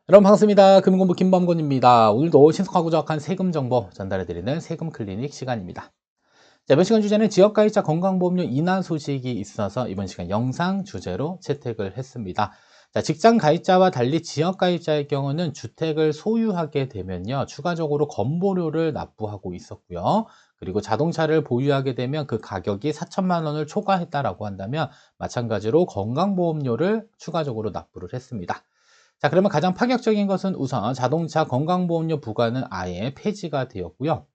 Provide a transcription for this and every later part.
여러분 반갑습니다. 금융공부 김범곤입니다. 오늘도 신속하고 정확한 세금 정보 전달해드리는 세금 클리닉 시간입니다. 자, 이번 시간 주제는 지역가입자 건강보험료 인하 소식이 있어서 이번 시간 영상 주제로 채택을 했습니다. 자, 직장 가입자와 달리 지역가입자의 경우는 주택을 소유하게 되면요, 추가적으로 건보료를 납부하고 있었고요. 그리고 자동차를 보유하게 되면 그 가격이 4천만 원을 초과했다라고 한다면 마찬가지로 건강보험료를 추가적으로 납부를 했습니다. 자, 그러면 가장 파격적인 것은 우선 자동차 건강보험료 부과는 아예 폐지가 되었고요.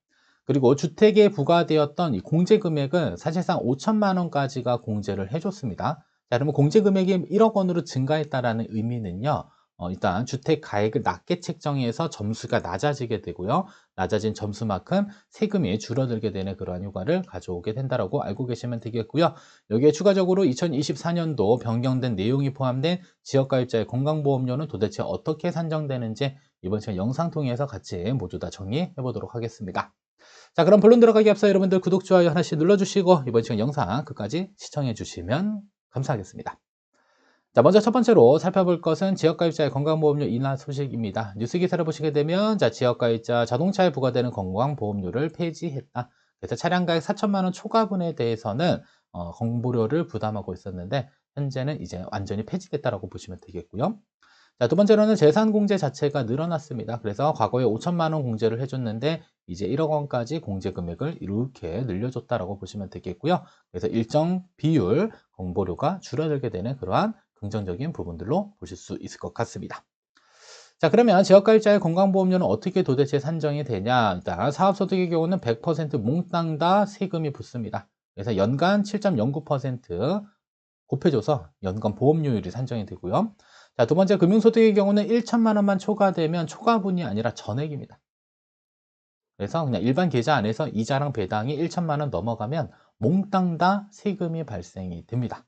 그리고 주택에 부과되었던 이 공제 금액은 사실상 5천만 원까지가 공제를 해줬습니다. 자, 그러면 공제 금액이 1억 원으로 증가했다라는 의미는요. 일단 주택 가액을 낮게 책정해서 점수가 낮아지게 되고요. 낮아진 점수만큼 세금이 줄어들게 되는 그러한 효과를 가져오게 된다라고 알고 계시면 되겠고요. 여기에 추가적으로 2024년도 변경된 내용이 포함된 지역가입자의 건강보험료는 도대체 어떻게 산정되는지 이번 시간 영상 통해서 같이 모두 다 정리해 보도록 하겠습니다. 자, 그럼 본론 들어가기 앞서 여러분들 구독, 좋아요 하나씩 눌러주시고 이번 시간 영상 끝까지 시청해 주시면 감사하겠습니다. 자, 먼저 첫 번째로 살펴볼 것은 지역가입자의 건강보험료 인하 소식입니다. 뉴스 기사를 보시게 되면 자, 지역가입자 자동차에 부과되는 건강보험료를 폐지했다. 그래서 차량가액 4천만 원 초과분에 대해서는 건보료를 부담하고 있었는데 현재는 이제 완전히 폐지됐다라고 보시면 되겠고요. 자, 두 번째로는 재산 공제 자체가 늘어났습니다. 그래서 과거에 5천만 원 공제를 해줬는데 이제 1억 원까지 공제 금액을 이렇게 늘려줬다라고 보시면 되겠고요. 그래서 일정 비율 공보료가 줄어들게 되는 그러한 긍정적인 부분들로 보실 수 있을 것 같습니다. 자, 그러면 지역가입자의 건강보험료는 어떻게 도대체 산정이 되냐? 일단 사업소득의 경우는 100% 몽땅 다 세금이 붙습니다. 그래서 연간 7.09% 곱해줘서 연간 보험료율이 산정이 되고요. 자, 두 번째 금융소득의 경우는 1천만 원만 초과되면 초과분이 아니라 전액입니다. 그래서 그냥 일반 계좌 안에서 이자랑 배당이 1천만 원 넘어가면 몽땅 다 세금이 발생이 됩니다.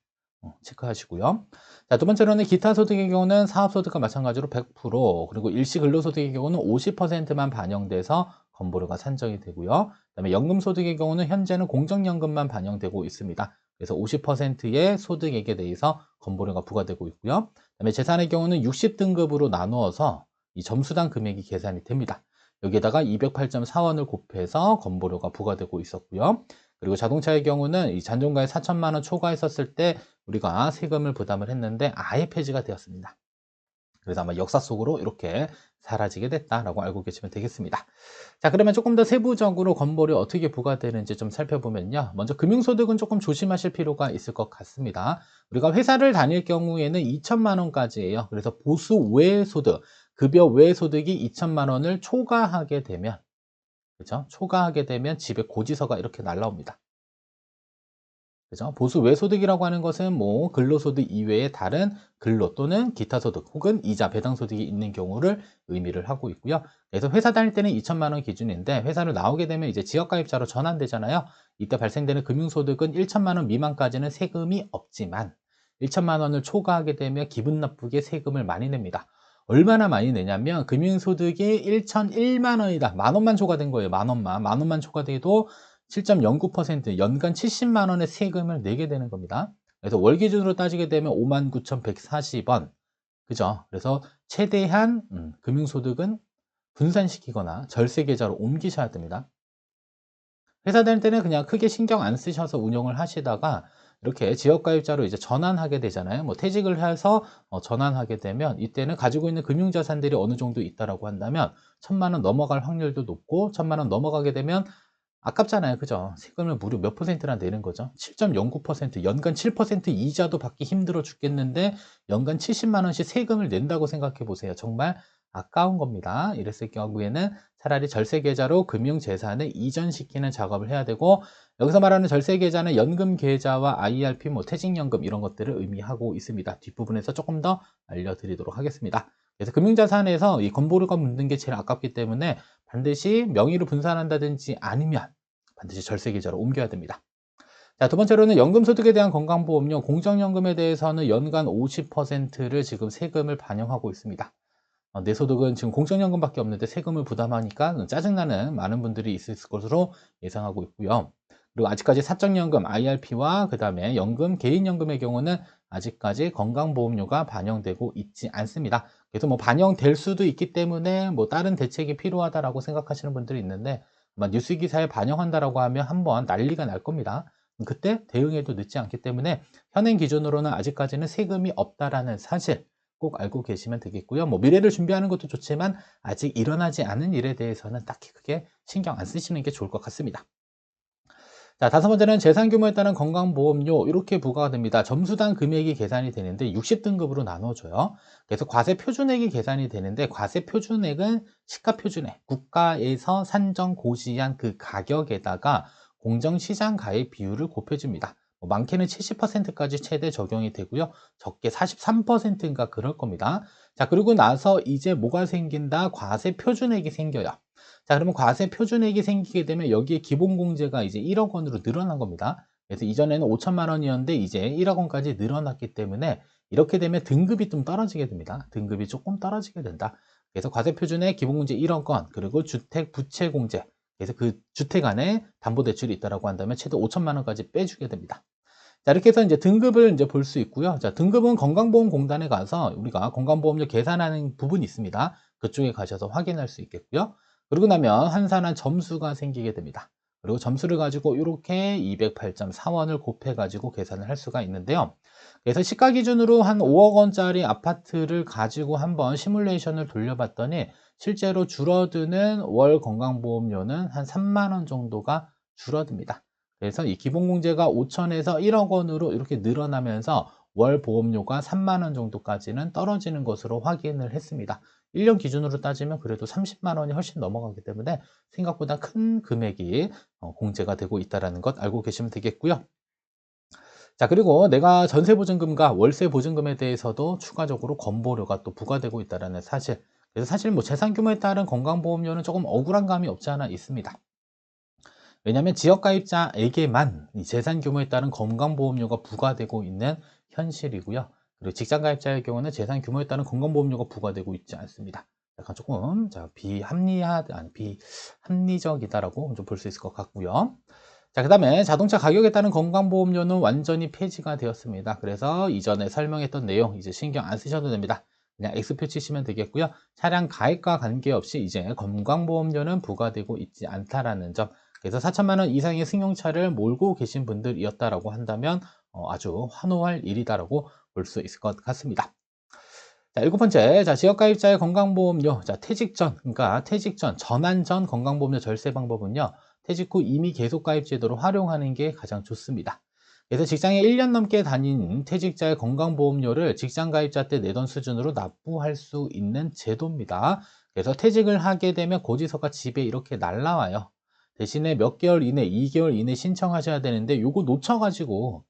체크하시고요. 자, 두 번째로는 기타 소득의 경우는 사업소득과 마찬가지로 100%, 그리고 일시 근로소득의 경우는 50%만 반영돼서 건보료가 산정이 되고요. 그다음에 연금소득의 경우는 현재는 공적연금만 반영되고 있습니다. 그래서 50%의 소득액에 대해서 건보료가 부과되고 있고요. 그다음에 재산의 경우는 60등급으로 나누어서 이 점수당 금액이 계산이 됩니다. 여기에다가 208.4원을 곱해서 건보료가 부과되고 있었고요. 그리고 자동차의 경우는 이 잔존가에 4천만 원 초과했었을 때 우리가 세금을 부담을 했는데 아예 폐지가 되었습니다. 그래서 아마 역사 속으로 이렇게 사라지게 됐다라고 알고 계시면 되겠습니다. 자, 그러면 조금 더 세부적으로 건보료 어떻게 부과되는지 좀 살펴보면요. 먼저 금융소득은 조금 조심하실 필요가 있을 것 같습니다. 우리가 회사를 다닐 경우에는 2천만 원까지예요. 그래서 보수 외 소득, 급여 외 소득이 2천만 원을 초과하게 되면, 그죠? 초과하게 되면 집에 고지서가 이렇게 날라옵니다. 그죠? 보수 외소득이라고 하는 것은 뭐 근로소득 이외의 다른 근로 또는 기타 소득 혹은 이자 배당 소득이 있는 경우를 의미를 하고 있고요. 그래서 회사 다닐 때는 2천만 원 기준인데 회사를 나오게 되면 이제 지역가입자로 전환되잖아요. 이때 발생되는 금융소득은 1천만 원 미만까지는 세금이 없지만 1천만 원을 초과하게 되면 기분 나쁘게 세금을 많이 냅니다. 얼마나 많이 내냐면 금융소득이 1,001만 원이다. 만 원만 초과된 거예요. 만 원만. 만 원만 초과돼도 7.09% 연간 70만 원의 세금을 내게 되는 겁니다. 그래서 월 기준으로 따지게 되면 59,140원. 그죠? 그래서 최대한 금융소득은 분산시키거나 절세 계좌로 옮기셔야 됩니다. 회사 다닐 때는 그냥 크게 신경 안 쓰셔서 운영을 하시다가 이렇게 지역가입자로 이제 전환하게 되잖아요. 뭐 퇴직을 해서 전환하게 되면 이때는 가지고 있는 금융자산들이 어느 정도 있다라고 한다면 1천만 원 넘어갈 확률도 높고 1천만 원 넘어가게 되면 아깝잖아요. 그죠? 세금을 무려 몇 퍼센트나 내는 거죠? 7.09%, 연간 7% 이자도 받기 힘들어 죽겠는데 연간 70만 원씩 세금을 낸다고 생각해 보세요. 정말 아까운 겁니다. 이랬을 경우에는 차라리 절세 계좌로 금융 재산을 이전시키는 작업을 해야 되고, 여기서 말하는 절세 계좌는 연금 계좌와 IRP, 뭐 퇴직연금 이런 것들을 의미하고 있습니다. 뒷부분에서 조금 더 알려드리도록 하겠습니다. 그래서 금융자산에서 이 건보료가 묻는 게 제일 아깝기 때문에 반드시 명의로 분산한다든지 아니면 반드시 절세 계좌로 옮겨야 됩니다. 자, 두 번째로는 연금소득에 대한 건강보험료, 공적연금에 대해서는 연간 50%를 지금 세금을 반영하고 있습니다. 내 소득은 지금 공적연금밖에 없는데 세금을 부담하니까 짜증나는 많은 분들이 있을 것으로 예상하고 있고요. 그리고 아직까지 사적연금, IRP와 그 다음에 연금, 개인연금의 경우는 아직까지 건강보험료가 반영되고 있지 않습니다. 그래서 뭐 반영될 수도 있기 때문에 뭐 다른 대책이 필요하다라고 생각하시는 분들이 있는데, 아마 뉴스 기사에 반영한다라고 하면 한번 난리가 날 겁니다. 그때 대응해도 늦지 않기 때문에 현행 기준으로는 아직까지는 세금이 없다라는 사실 꼭 알고 계시면 되겠고요. 뭐 미래를 준비하는 것도 좋지만 아직 일어나지 않은 일에 대해서는 딱히 크게 신경 안 쓰시는 게 좋을 것 같습니다. 자, 다섯 번째는 재산 규모에 따른 건강보험료 이렇게 부과가 됩니다. 점수당 금액이 계산이 되는데 60등급으로 나눠줘요. 그래서 과세 표준액이 계산이 되는데 과세 표준액은 시가 표준액, 국가에서 산정 고시한 그 가격에다가 공정시장 가입 비율을 곱해줍니다. 많게는 70%까지 최대 적용이 되고요. 적게 43%인가 그럴 겁니다. 자, 그리고 나서 이제 뭐가 생긴다? 과세 표준액이 생겨요. 자, 그러면 과세 표준액이 생기게 되면 여기에 기본공제가 이제 1억 원으로 늘어난 겁니다. 그래서 이전에는 5천만 원이었는데 이제 1억 원까지 늘어났기 때문에 이렇게 되면 등급이 좀 떨어지게 됩니다. 등급이 조금 떨어지게 된다. 그래서 과세 표준액 기본공제 1억 원, 그리고 주택 부채공제, 그래서 그 주택 안에 담보대출이 있다라고 한다면 최대 5천만 원까지 빼주게 됩니다. 자, 이렇게 해서 이제 등급을 이제 볼 수 있고요. 자, 등급은 건강보험공단에 가서 우리가 건강보험료 계산하는 부분이 있습니다. 그쪽에 가셔서 확인할 수 있겠고요. 그러고 나면 환산한 점수가 생기게 됩니다. 그리고 점수를 가지고 이렇게 208.4원을 곱해가지고 계산을 할 수가 있는데요. 그래서 시가 기준으로 한 5억 원짜리 아파트를 가지고 한번 시뮬레이션을 돌려봤더니 실제로 줄어드는 월 건강보험료는 한 3만 원 정도가 줄어듭니다. 그래서 이 기본공제가 5천에서 1억 원으로 이렇게 늘어나면서 월 보험료가 3만 원 정도까지는 떨어지는 것으로 확인을 했습니다. 1년 기준으로 따지면 그래도 30만 원이 훨씬 넘어가기 때문에 생각보다 큰 금액이 공제가 되고 있다는 것 알고 계시면 되겠고요. 자, 그리고 내가 전세보증금과 월세보증금에 대해서도 추가적으로 건보료가 또 부과되고 있다는 사실. 그래서 사실 뭐 재산 규모에 따른 건강보험료는 조금 억울한 감이 없지 않아 있습니다. 왜냐하면 지역가입자에게만 이 재산 규모에 따른 건강보험료가 부과되고 있는 현실이고요. 그리고 직장가입자의 경우는 재산 규모에 따른 건강보험료가 부과되고 있지 않습니다. 약간 조금 비합리적이다라고 좀 볼 수 있을 것 같고요. 자, 그 다음에 자동차 가격에 따른 건강보험료는 완전히 폐지가 되었습니다. 그래서 이전에 설명했던 내용 이제 신경 안 쓰셔도 됩니다. 그냥 X표 치시면 되겠고요. 차량 가입과 관계없이 이제 건강보험료는 부과되고 있지 않다라는 점. 그래서 4천만 원 이상의 승용차를 몰고 계신 분들이었다라고 한다면 아주 환호할 일이다라고 볼 수 있을 것 같습니다. 자, 일곱 번째, 자, 지역가입자의 건강보험료, 자, 퇴직 전, 그러니까 퇴직 전, 전환 전 건강보험료 절세 방법은요, 퇴직 후 이미 계속가입 제도를 활용하는 게 가장 좋습니다. 그래서 직장에 1년 넘게 다닌 퇴직자의 건강보험료를 직장가입자 때 내던 수준으로 납부할 수 있는 제도입니다. 그래서 퇴직을 하게 되면 고지서가 집에 이렇게 날라와요. 대신에 몇 개월 이내, 2개월 이내 신청하셔야 되는데 요거 놓쳐가지고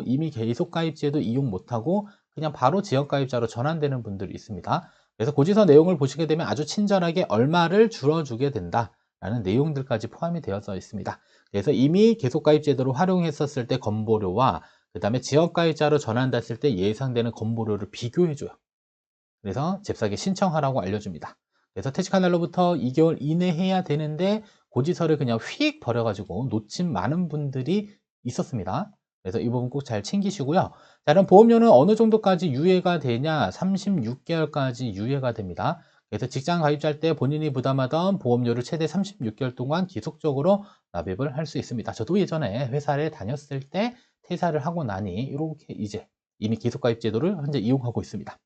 이미 계속가입제도 이용 못하고 그냥 바로 지역가입자로 전환되는 분들이 있습니다. 그래서 고지서 내용을 보시게 되면 아주 친절하게 얼마를 줄여주게 된다라는 내용들까지 포함이 되어서 있습니다. 그래서 이미 계속가입제도를 활용했었을 때 건보료와 그 다음에 지역가입자로 전환됐을 때 예상되는 건보료를 비교해줘요. 그래서 잽싸게 신청하라고 알려줍니다. 그래서 퇴직한 날로부터 2개월 이내 해야 되는데 고지서를 그냥 휙 버려가지고 놓친 많은 분들이 있었습니다. 그래서 이 부분 꼭 잘 챙기시고요. 자, 그럼 보험료는 어느 정도까지 유예가 되냐? 36개월까지 유예가 됩니다. 그래서 직장 가입자일 때 본인이 부담하던 보험료를 최대 36개월 동안 지속적으로 납입을 할 수 있습니다. 저도 예전에 회사를 다녔을 때 퇴사를 하고 나니 이렇게 이제 이미 기속가입 제도를 현재 이용하고 있습니다.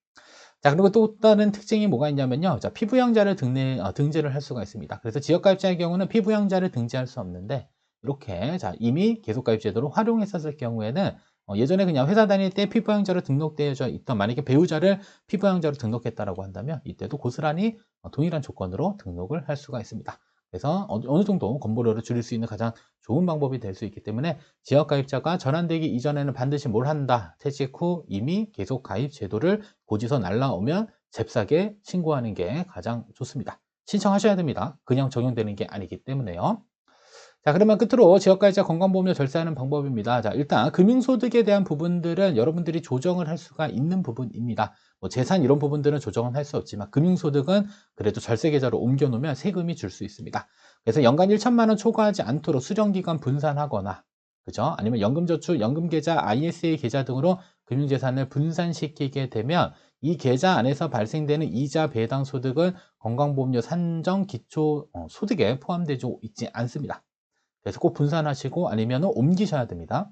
자, 그리고 또 다른 특징이 뭐가 있냐면요. 자, 피부양자를 등재를 할 수가 있습니다. 그래서 지역가입자의 경우는 피부양자를 등재할 수 없는데, 이렇게, 자, 이미 계속가입 제도를 활용했었을 경우에는, 예전에 그냥 회사 다닐 때 피부양자로 등록되어져 있던, 만약에 배우자를 피부양자로 등록했다라고 한다면, 이때도 고스란히 동일한 조건으로 등록을 할 수가 있습니다. 그래서 어느 정도 건보료를 줄일 수 있는 가장 좋은 방법이 될 수 있기 때문에 지역가입자가 전환되기 이전에는 반드시 뭘 한다. 퇴직 후 이미 계속가입 제도를 고지서 날라오면 잽싸게 신고하는 게 가장 좋습니다. 신청하셔야 됩니다. 그냥 적용되는 게 아니기 때문에요. 자, 그러면 끝으로 지역가입자 건강보험료 절세하는 방법입니다. 자, 일단 금융소득에 대한 부분들은 여러분들이 조정을 할 수가 있는 부분입니다. 뭐 재산 이런 부분들은 조정은 할 수 없지만 금융소득은 그래도 절세계좌로 옮겨놓으면 세금이 줄 수 있습니다. 그래서 연간 1천만 원 초과하지 않도록 수령기간 분산하거나 그죠? 아니면 연금저축, 연금계좌, ISA 계좌 등으로 금융재산을 분산시키게 되면 이 계좌 안에서 발생되는 이자 배당 소득은 건강보험료 산정 기초 소득에 포함되지 있지 않습니다. 그래서 꼭 분산하시고 아니면 옮기셔야 됩니다.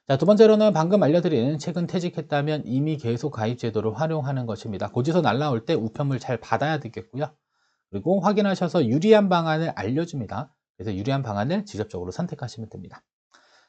자, 두 번째로는 방금 알려드린 최근 퇴직했다면 이미 계속 가입 제도를 활용하는 것입니다. 고지서 날라올 때 우편물 잘 받아야 되겠고요. 그리고 확인하셔서 유리한 방안을 알려줍니다. 그래서 유리한 방안을 직접적으로 선택하시면 됩니다.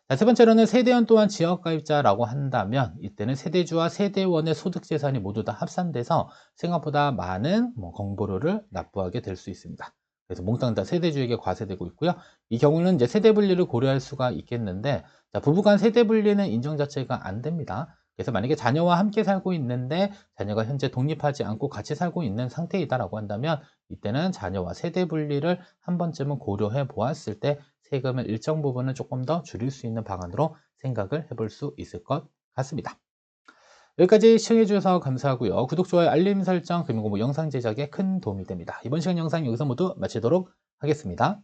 자, 세 번째로는 세대원 또한 지역가입자라고 한다면 이때는 세대주와 세대원의 소득재산이 모두 다 합산돼서 생각보다 많은 건보료를 납부하게 될 수 있습니다. 그래서 몽땅 다 세대주에게 과세되고 있고요. 이 경우는 이제 세대 분리를 고려할 수가 있겠는데, 자, 부부간 세대 분리는 인정 자체가 안 됩니다. 그래서 만약에 자녀와 함께 살고 있는데 자녀가 현재 독립하지 않고 같이 살고 있는 상태이다라고 한다면 이때는 자녀와 세대 분리를 한 번쯤은 고려해 보았을 때 세금을 일정 부분은 조금 더 줄일 수 있는 방안으로 생각을 해볼 수 있을 것 같습니다. 여기까지 시청해 주셔서 감사하고요. 구독, 좋아요, 알림 설정, 금융공부 영상 제작에 큰 도움이 됩니다. 이번 시간 영상 여기서 모두 마치도록 하겠습니다.